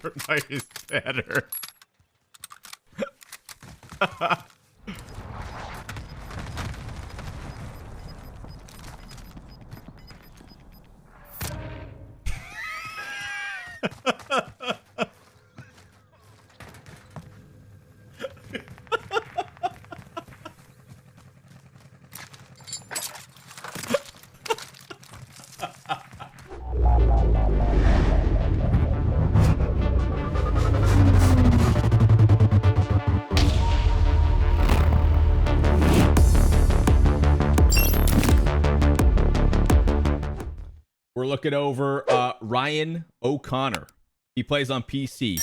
Fortnite is better. We're looking over Ryan O'Connor. He plays on PC.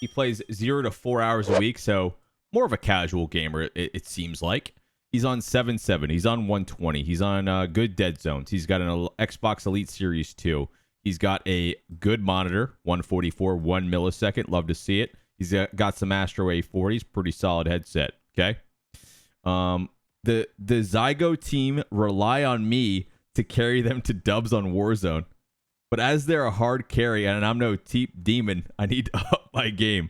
He plays 0 to 4 hours a week, so more of a casual gamer, it seems like. He's on 770. He's on 120. He's on good dead zones. He's got an Xbox Elite Series 2. He's got a good monitor, 144, 1 millisecond. Love to see it. He's got some Astro A40s. Pretty solid headset, okay? The Zygo team rely on me to carry them to dubs on Warzone. But as they're a hard carry, and I'm no TeeP demon, I need to up my game.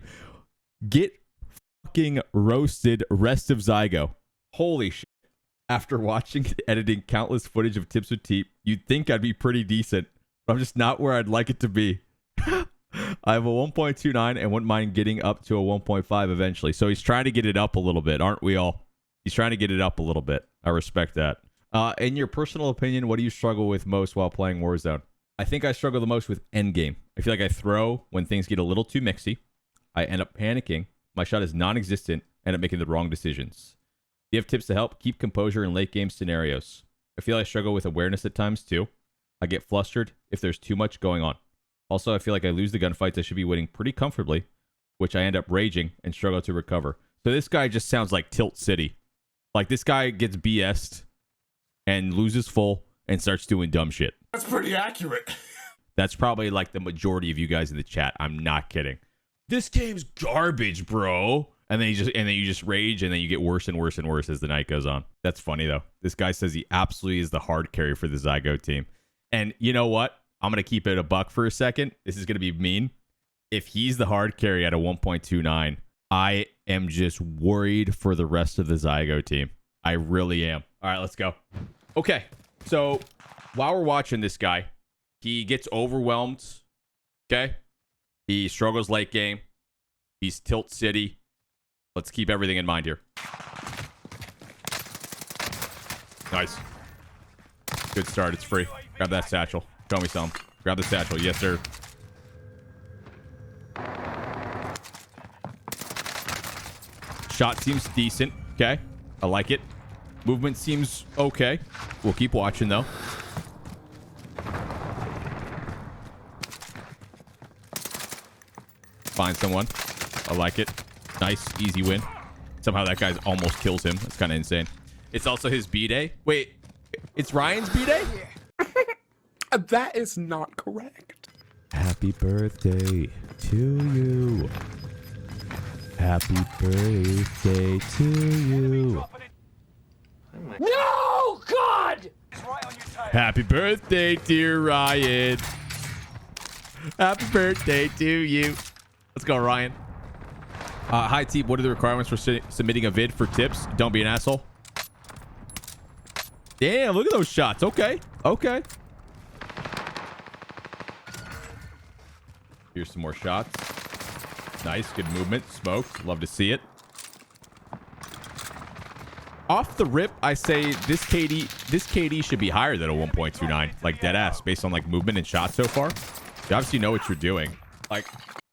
Get fucking roasted, rest of Zygo. Holy shit. After watching and editing countless footage of tips with TeeP, you'd think I'd be pretty decent, but I'm just not where I'd like it to be. I have a 1.29 and wouldn't mind getting up to a 1.5 eventually. So he's trying to get it up a little bit, aren't we all? He's trying to get it up a little bit. I respect that. In your personal opinion, what do you struggle with most while playing Warzone? I think I struggle the most with endgame. I feel like I throw when things get a little too mixy. I end up panicking. My shot is non-existent. End up making the wrong decisions. If you have tips to help, keep composure in late game scenarios. I feel I struggle with awareness at times too. I get flustered if there's too much going on. Also, I feel like I lose the gunfights I should be winning pretty comfortably, which I end up raging and struggle to recover. So this guy just sounds like Tilt City. Like this guy gets BS'd and loses full and starts doing dumb shit. That's pretty accurate. That's probably like the majority of you guys in the chat. I'm not kidding. This game's garbage, bro. And then you just rage, and then you get worse and worse and worse as the night goes on. That's funny though. This guy says he absolutely is the hard carry for the Zygo team. And you know what? I'm gonna keep it a buck for a second. This is gonna be mean. If he's the hard carry at a 1.29, I am just worried for the rest of the Zygo team. I really am. All right, let's go. Okay, so while we're watching this guy, he gets overwhelmed. Okay, he struggles late game. He's Tilt City. Let's keep everything in mind here. Nice. Good start. It's free. Grab that satchel. Show me some. Grab the satchel. Yes, sir. Shot seems decent. Okay. I like it. Movement seems okay. We'll keep watching, though. Find someone. I like it. Nice. Easy win. Somehow that guy almost kills him. That's kind of insane. It's also his B-Day. Wait. It's Ryan's B-Day? That is not correct. Happy birthday to you. Happy birthday to you. No, God! Happy birthday, dear Ryan. Happy birthday to you. Let's go, Ryan. Hi, TeeP. What are the requirements for submitting a vid for tips? Don't be an asshole. Damn, look at those shots. Okay. Okay. Here's some more shots. Nice. Good movement. Smoked. Love to see it. Off the rip, I say this KD should be higher than a 1.29. Like dead ass based on like movement and shots so far. You obviously know what you're doing. Like,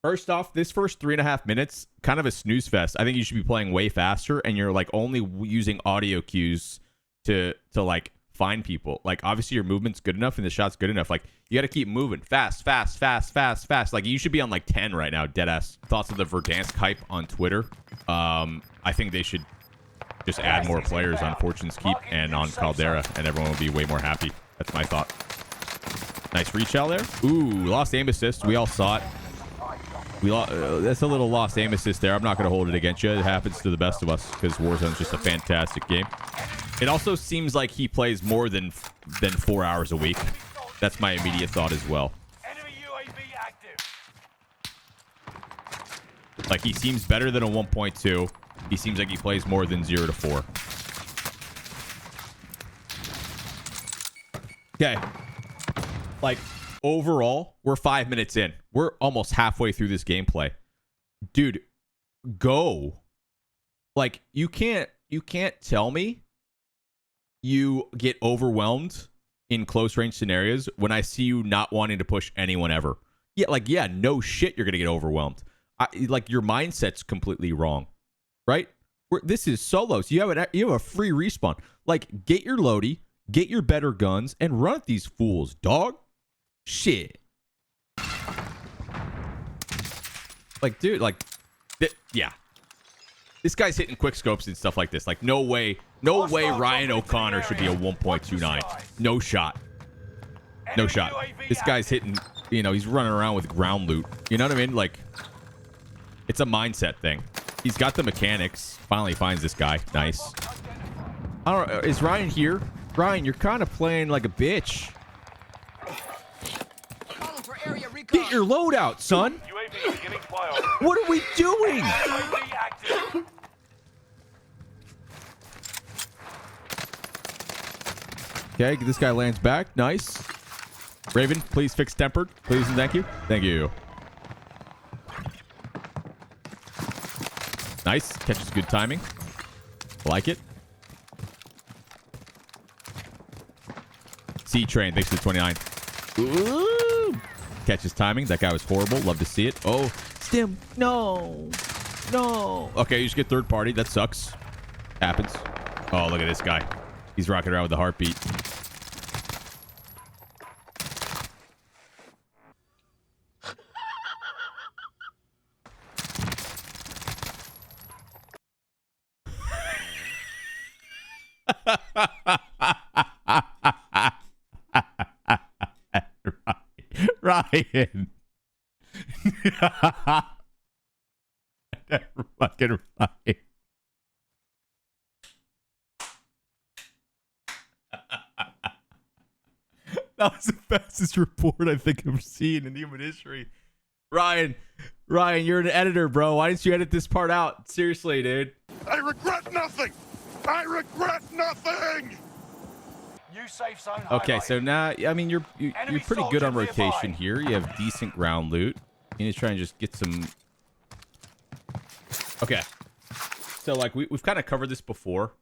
first off, this first 3.5 minutes, kind of a snooze fest. I think you should be playing way faster, and you're like only using audio cues to like find people. Like, obviously your movement's good enough and the shot's good enough. Like, you got to keep moving fast. Like, you should be on like 10 right now, dead ass. Thoughts of the Verdansk hype on Twitter? I think they should just add more players on Fortune's Keep and on Caldera, and everyone will be way more happy. That's my thought. Nice reach out there. Ooh, lost aim assist. We all saw it. That's a little lost aim assist there. I'm not going to hold it against you. It happens to the best of us because Warzone's just a fantastic game. It also seems like he plays more than 4 hours a week. That's my immediate thought as well. Enemy UAV active. Like, he seems better than a 1.2. He seems like he plays more than 0 to 4. Okay. Like, overall, we're 5 minutes in. We're almost halfway through this gameplay. Dude, go. Like, you can't tell me you get overwhelmed in close range scenarios when I see you not wanting to push anyone ever. Yeah, like, yeah, no shit, you're gonna get overwhelmed. Like, your mindset's completely wrong, right? This is solos. You have a free respawn. Like, get your loadie, get your better guns, and run at these fools, dog. Shit. Like, dude, like, yeah. This guy's hitting quick scopes and stuff like this. Like, no way Ryan O'Connor should be a 1.29. No shot. No shot. This guy's hitting, you know, he's running around with ground loot. You know what I mean? Like, it's a mindset thing. He's got the mechanics. Finally finds this guy. Nice. I don't know. Is Ryan here? Ryan, you're kind of playing like a bitch. Get your load out, son. What are we doing? Okay, this guy lands back. Nice. Raven, please fix tempered. Please and thank you. Thank you. Nice. Catches good timing. Like it. C-Train, thanks for the 29. Ooh. Catches timing. That guy was horrible. Love to see it. Oh, Stim. No. No. Okay, you just get third party. That sucks. Happens. Oh, look at this guy. He's rocking around with the heartbeat. Ryan. Fucking Ryan. That was the fastest report I think I've seen in human history. Ryan, you're an editor, bro. Why didn't you edit this part out? Seriously, dude. I regret nothing. I regret nothing. New safe zone. Okay, so now, I mean, you're pretty good on rotation nearby. here. You have decent ground loot. You need to try and just get some. Okay, so like we've kind of covered this before.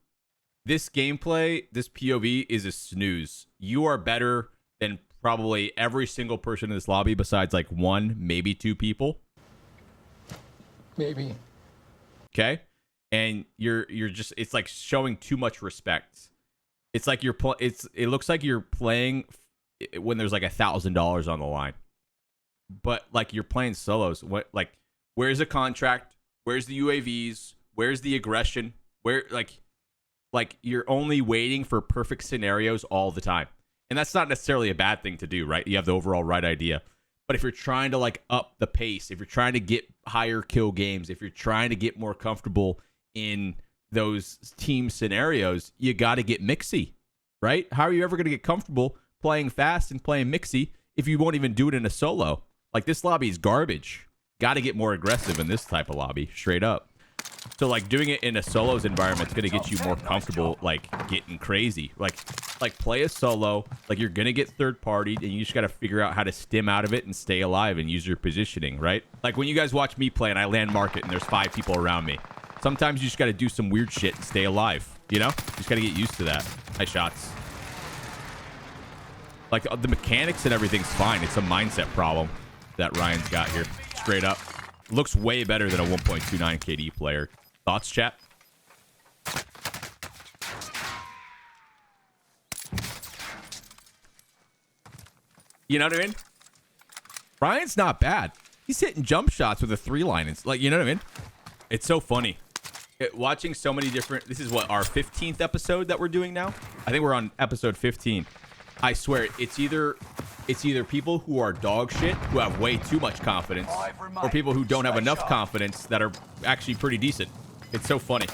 This gameplay, this POV is a snooze. You are better than probably every single person in this lobby besides like one, maybe two people. Maybe. Okay, and you're just, it's like showing too much respect. It's like it looks like you're playing when there's like $1,000 on the line, but like you're playing solos. What, like, where's the contract? Where's the UAVs? Where's the aggression? Where, like you're only waiting for perfect scenarios all the time. And that's not necessarily a bad thing to do, right? You have the overall right idea. But if you're trying to like up the pace, if you're trying to get higher kill games, if you're trying to get more comfortable in those team scenarios, you got to get mixy, right? How are you ever going to get comfortable playing fast and playing mixy if you won't even do it in a solo? Like, this lobby is garbage. Got to get more aggressive in this type of lobby, straight up. So like doing it in a solos environment is going to get you more comfortable, like getting crazy. Like play a solo, like you're going to get third partied, and you just got to figure out how to stim out of it and stay alive and use your positioning, right? Like when you guys watch me play and I land market and there's 5 people around me. Sometimes you just got to do some weird shit and stay alive, you know? You just got to get used to that. Nice shots. Like the mechanics and everything's fine. It's a mindset problem that Ryan's got here, straight up. Looks way better than a 1.29 KD player. Thoughts, chat? You know what I mean? Ryan's not bad. He's hitting jump shots with a 3-line. It's like, you know what I mean? It's so funny. Watching so many different... This is what, our 15th episode that we're doing now? I think we're on episode 15. I swear, it's either people who are dog shit, who have way too much confidence, or people who don't have enough confidence that are actually pretty decent. It's so funny.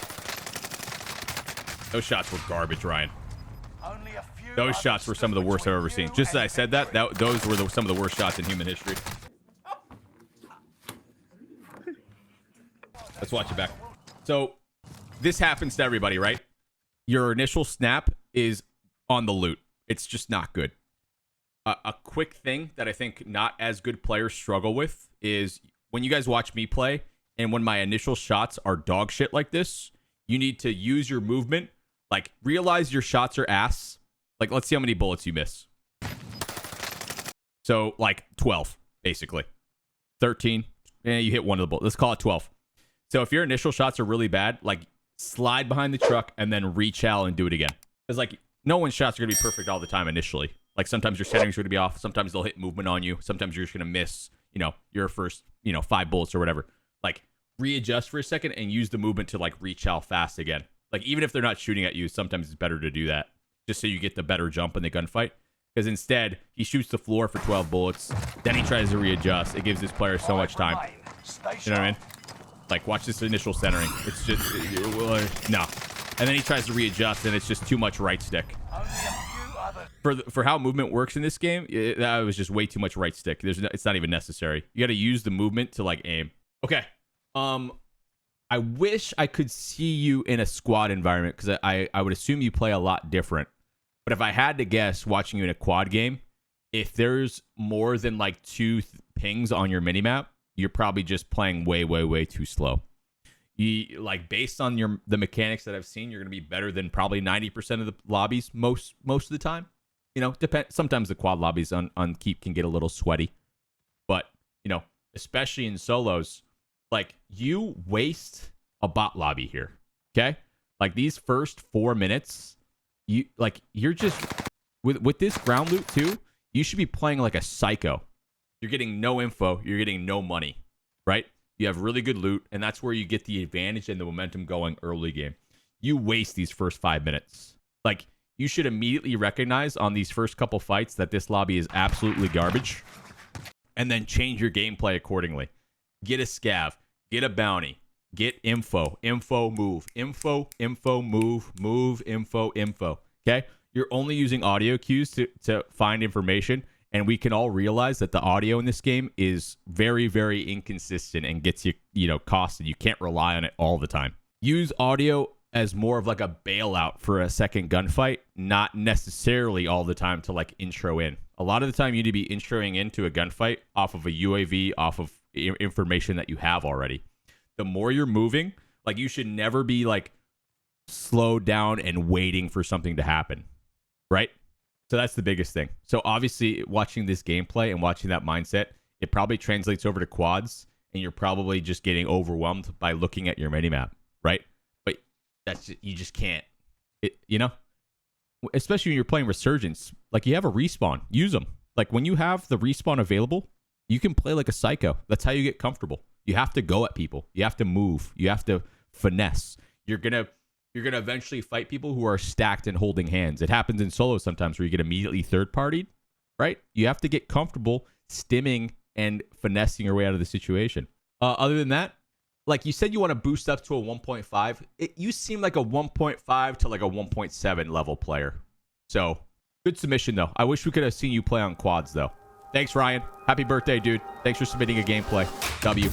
Those shots were garbage, Ryan. Those shots were some of the worst I've ever seen. Just as I said that those were some of the worst shots in human history. Let's watch it back. So this happens to everybody, right? Your initial snap is on the loot. It's just not good. A quick thing that I think not as good players struggle with is when you guys watch me play and when my initial shots are dog shit like this, you need to use your movement. Like, realize your shots are ass. Like, let's see how many bullets you miss. So, like, 12, basically. 13. And you hit one of the bullets. Let's call it 12. So, if your initial shots are really bad, like, slide behind the truck and then reach-out and do it again. Because, like, no one's shots are going to be perfect all the time initially. Like, sometimes your settings are going to be off. Sometimes they'll hit movement on you. Sometimes you're just going to miss, you know, your first, 5 bullets or whatever. Like, readjust for a second and use the movement to, like, reach-out fast again. Like, even if they're not shooting at you, sometimes it's better to do that. Just so you get the better jump in the gunfight. Because instead, he shoots the floor for 12 bullets. Then he tries to readjust. It gives this player so much time. You know what I mean? Like, watch this initial centering. It's just... no. And then he tries to readjust, and it's just too much right stick. For how movement works in this game, that was just way too much right stick. It's not even necessary. You got to use the movement to, like, aim. Okay. I wish I could see you in a squad environment, because I would assume you play a lot different. But if I had to guess, watching you in a quad game, if there's more than like 2 pings on your minimap, you're probably just playing way, way, way too slow. You, like, based on the mechanics that I've seen, you're going to be better than probably 90% of the lobbies most of the time. You know, sometimes the quad lobbies on TeeP can get a little sweaty. But, especially in solos, like, you waste a bot lobby here, okay? Like, these first 4 minutes... you're just with this ground loot too, you should be playing like a psycho. You're getting no info, you're getting no money, right? You have really good loot, and that's where you get the advantage and the momentum going early game. You waste these first 5 minutes. Like, you should immediately recognize on these first couple fights that this lobby is absolutely garbage, and then change your gameplay accordingly. Get a scav, get a bounty, get info, move, info, move, info. Okay? You're only using audio cues to find information, and we can all realize that the audio in this game is very, very inconsistent and gets you, costed. You can't rely on it all the time. Use audio as more of like a bailout for a second gunfight, not necessarily all the time to like intro in. A lot of the time you need to be introing into a gunfight off of a UAV, off of information that you have already. The more you're moving, like, you should never be like slowed down and waiting for something to happen, right? So that's the biggest thing. So obviously, watching this gameplay and watching that mindset, it probably translates over to quads, and you're probably just getting overwhelmed by looking at your minimap, right? But you just can't, especially when you're playing Resurgence. Like, you have a respawn, use them. Like, when you have the respawn available, you can play like a psycho. That's how you get comfortable. You have to go at people. You have to move. You have to finesse. You're gonna eventually fight people who are stacked and holding hands. It happens in solo sometimes where you get immediately third-partied, right? You have to get comfortable stimming and finessing your way out of the situation. Other than that, like you said, you want to boost up to a 1.5. You seem like a 1.5 to like a 1.7 level player. So, good submission, though. I wish we could have seen you play on quads, though. Thanks, Ryan. Happy birthday, dude. Thanks for submitting a gameplay. W.